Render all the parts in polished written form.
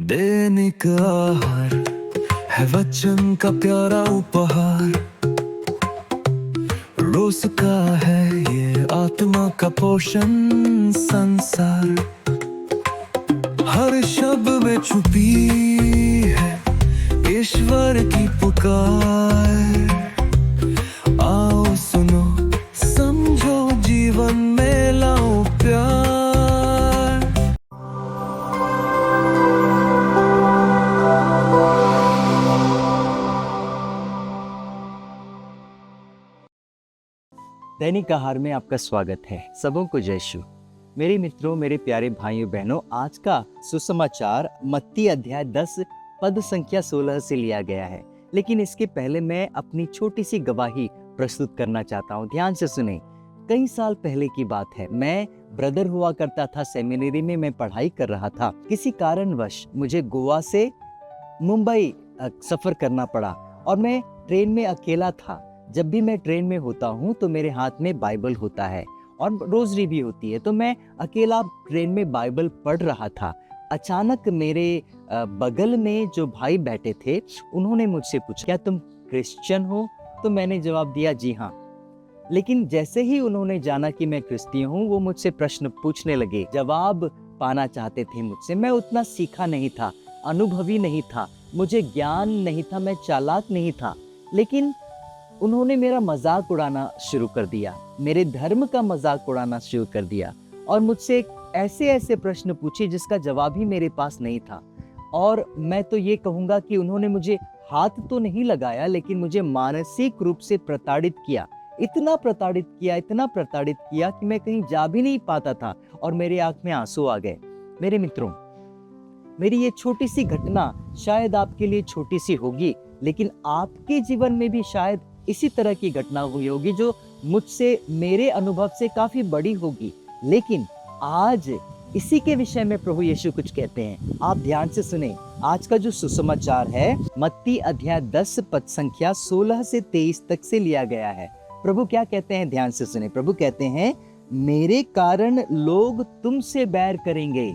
दैनिक आहार है वचन का प्यारा उपहार। रोज का है ये आत्मा का पोषण संसार। हर शब्द में छुपी है ईश्वर की पुकार। आओ सुनो समझो जीवन में लाओ प्यार। दैनिक आहार में आपका स्वागत है। सबों को जय यीशु। मेरे मित्रों, मेरे प्यारे भाइयों बहनों, आज का सुसमाचार मत्ती अध्याय 10 पद संख्या 16 से लिया गया है। लेकिन इसके पहले मैं अपनी छोटी सी गवाही प्रस्तुत करना चाहता हूँ। ध्यान से सुने। कई साल पहले की बात है। मैं ब्रदर हुआ करता था, सेमिनरी में मैं पढ़ाई कर रहा था। किसी कारणवश मुझे गोवा से मुंबई सफर करना पड़ा और मैं ट्रेन में अकेला था। जब भी मैं ट्रेन में होता हूँ तो मेरे हाथ में बाइबल होता है और रोजरी भी होती है। तो मैं अकेला ट्रेन में बाइबल पढ़ रहा था। अचानक मेरे बगल में जो भाई बैठे थे, उन्होंने मुझसे पूछा, क्या तुम क्रिश्चियन हो? तो मैंने जवाब दिया, जी हाँ। लेकिन जैसे ही उन्होंने जाना कि मैं क्रिश्चियन हूँ, वो मुझसे प्रश्न पूछने लगे, जवाब पाना चाहते थे मुझसे। मैं उतना सीखा नहीं था, अनुभवी नहीं था, मुझे ज्ञान नहीं था, मैं चालाक नहीं था। लेकिन उन्होंने मेरा मजाक उड़ाना शुरू कर दिया, मेरे धर्म का मजाक उड़ाना शुरू कर दिया और मुझसे ऐसे ऐसे प्रश्न पूछे जिसका जवाब ही मेरे पास नहीं था। और मैं तो ये कहूँगा कि उन्होंने मुझे हाथ तो नहीं लगाया, लेकिन मुझे मानसिक रूप से प्रताड़ित किया। इतना प्रताड़ित किया कि मैं कहीं जा भी नहीं पाता था और मेरे आंख में आंसू आ गए। मेरे मित्रों, मेरी ये छोटी सी घटना शायद आपके लिए छोटी सी होगी, लेकिन आपके जीवन में भी शायद इसी तरह की घटना हुई होगी जो मुझसे, मेरे अनुभव से काफी बड़ी होगी। लेकिन आज इसी के विषय में प्रभु यीशु कुछ कहते हैं। आप ध्यान से सुने। आज का जो सुसमाचार है मत्ती अध्याय 10 पद संख्या 16 से 23 तक से लिया गया है। प्रभु क्या कहते हैं? ध्यान से सुने। प्रभु कहते हैं, मेरे कारण लोग तुमसे बैर करेंगे,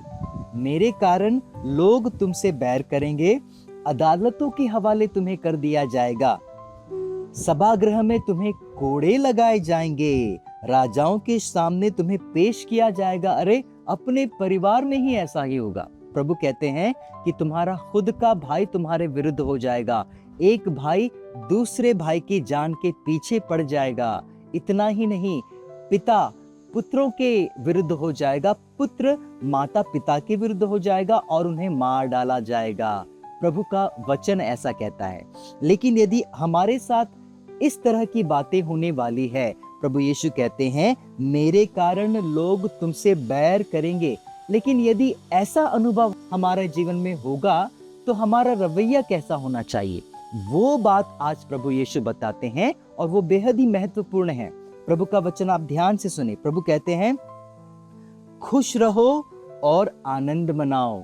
मेरे कारण लोग तुमसे बैर करेंगे, अदालतों के हवाले तुम्हें कर दिया जाएगा, सभागृह में तुम्हें कोड़े लगाए जाएंगे, राजाओं के सामने तुम्हें पेश किया जाएगा। अरे, अपने परिवार में ही ऐसा ही होगा। प्रभु कहते हैं कि तुम्हारा खुद का भाई तुम्हारे विरुद्ध हो जाएगा, एक भाई दूसरे भाई की जान के पीछे पड़ जाएगा। इतना ही नहीं, पिता पुत्रों के विरुद्ध हो जाएगा, पुत्र माता पिता के विरुद्ध हो जाएगा और उन्हें मार डाला जाएगा। प्रभु का वचन ऐसा कहता है। लेकिन यदि हमारे साथ इस तरह की बातें होने वाली है, प्रभु यीशु कहते हैं, मेरे कारण लोग तुमसे बैर करेंगे। लेकिन यदि ऐसा अनुभव हमारे जीवन में होगा तो हमारा रवैया कैसा होना चाहिए, वो बात आज प्रभु यीशु बताते हैं और वो बेहद ही महत्वपूर्ण है। प्रभु का वचन आप ध्यान से सुने। प्रभु कहते हैं, खुश रहो और आनंद मनाओ,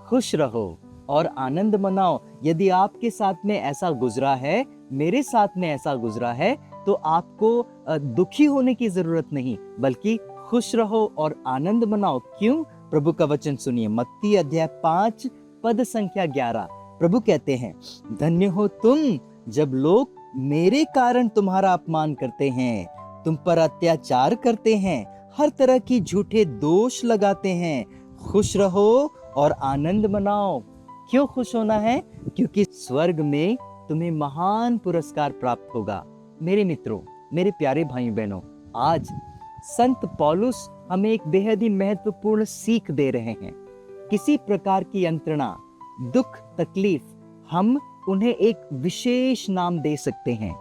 खुश रहो और आनंद मनाओ। यदि आपके साथ में ऐसा गुजरा है, मेरे साथ में ऐसा गुजरा है, तो आपको दुखी होने की जरूरत नहीं, बल्कि खुश रहो और आनंद मनाओ। क्यों? प्रभु का वचन सुनिए। मत्ती अध्याय 5 पद संख्या 11। प्रभु कहते हैं, धन्य हो तुम जब लोग मेरे कारण तुम्हारा अपमान करते हैं, तुम पर अत्याचार करते हैं, हर तरह की झूठे दोष लगाते हैं। खुश रहो और आनंद मनाओ। क्यों खुश होना है? क्योंकि स्वर्ग में तुम्हें महान पुरस्कार प्राप्त होगा। मेरे मित्रों, मेरे प्यारे भाई बहनों, आज संत पौलुस हमें एक बेहद ही महत्वपूर्ण सीख दे रहे हैं। किसी प्रकार की यंत्रणा, दुख, तकलीफ, हम उन्हें एक विशेष नाम दे सकते हैं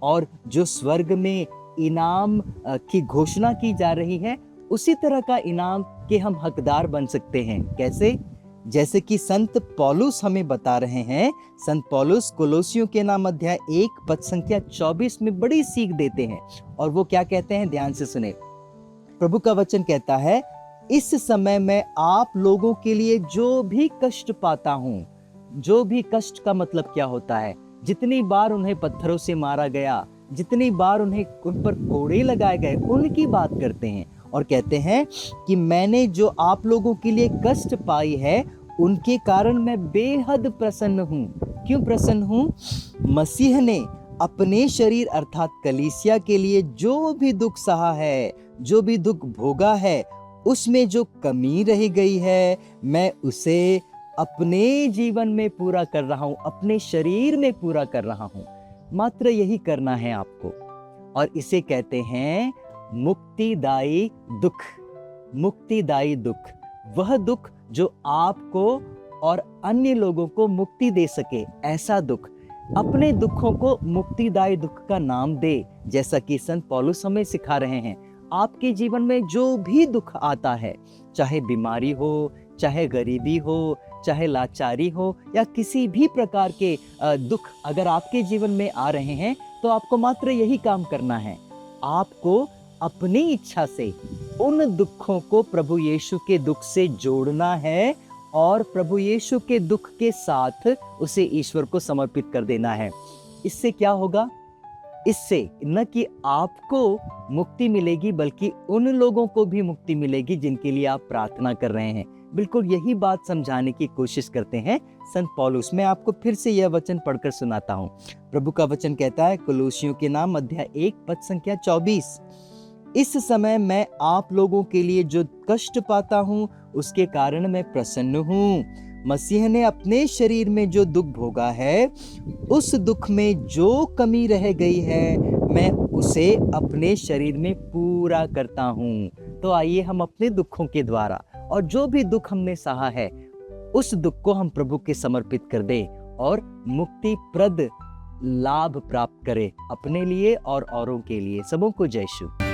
और जो स्वर्ग में इनाम की घोषणा की जा रही है, उसी तरह का इनाम के हम हकदार बन सकते हैं। कैसे? जैसे कि संत पौलुस हमें बता रहे हैं। संत पौलुस कोलोसियों के नाम अध्याय 1 पद संख्या 24 में बड़ी सीख देते हैं और वो क्या कहते हैं? ध्यान से सुने। प्रभु का वचन कहता है, इस समय मैं आप लोगों के लिए जो भी कष्ट पाता हूँ, जो भी कष्ट का मतलब क्या होता है? जितनी बार उन्हें पत्थरों से मारा गया, जितनी बार उन पर कोड़े लगाए गए, उनकी बात करते हैं और कहते हैं कि मैंने जो आप लोगों के लिए कष्ट पाई है, उनके कारण मैं बेहद प्रसन्न हूँ। क्यों प्रसन्न हूँ? मसीह ने अपने शरीर अर्थात कलीसिया के लिए जो भी दुख सहा है, जो भी दुख भोगा है, उसमें जो कमी रह गई है, मैं उसे अपने जीवन में पूरा कर रहा हूँ, अपने शरीर में पूरा कर रहा हूँ। मात्र यही करना है आपको, और इसे कहते हैं मुक्तिदायी दुख। मुक्तिदायी दुख, वह दुख जो आपको और अन्य लोगों को मुक्ति दे सके, ऐसा दुख। अपने दुखों को मुक्तिदायी दुख का नाम दे, जैसा कि संत पौलुस हमें सिखा रहे हैं। आपके जीवन में जो भी दुख आता है, चाहे बीमारी हो, चाहे गरीबी हो, चाहे लाचारी हो, या किसी भी प्रकार के दुख अगर आपके जीवन में आ रहे हैं, तो आपको मात्र यही काम करना है। आपको अपनी इच्छा से उन दुखों को प्रभु यीशु के दुख से जोड़ना है और प्रभु यीशु के दुख के साथ उसे ईश्वर को समर्पित कर देना है। इससे क्या होगा? इससे न कि आपको मुक्ति मिलेगी, बल्कि उन लोगों को भी मुक्ति मिलेगी जिनके लिए आप प्रार्थना कर रहे हैं। बिल्कुल यही बात समझाने की कोशिश करते हैं संत पौलुस। मैं आपको फिर से यह वचन पढ़कर सुनाता हूँ। प्रभु का वचन कहता है, कुलुसियों के नाम अध्याय 1 पद संख्या 24, इस समय मैं आप लोगों के लिए जो कष्ट पाता हूँ उसके कारण मैं प्रसन्न हूँ। मसीह ने अपने शरीर में जो दुख भोगा है, उस दुख में जो कमी रह गई है, मैं उसे अपने शरीर में पूरा करता हूँ। तो आइए हम अपने दुखों के द्वारा और जो भी दुख हमने सहा है, उस दुख को हम प्रभु के समर्पित कर दें और मुक्तिप्रद लाभ प्राप्त करें अपने लिए और औरों के लिए। सबों को जय यीशु।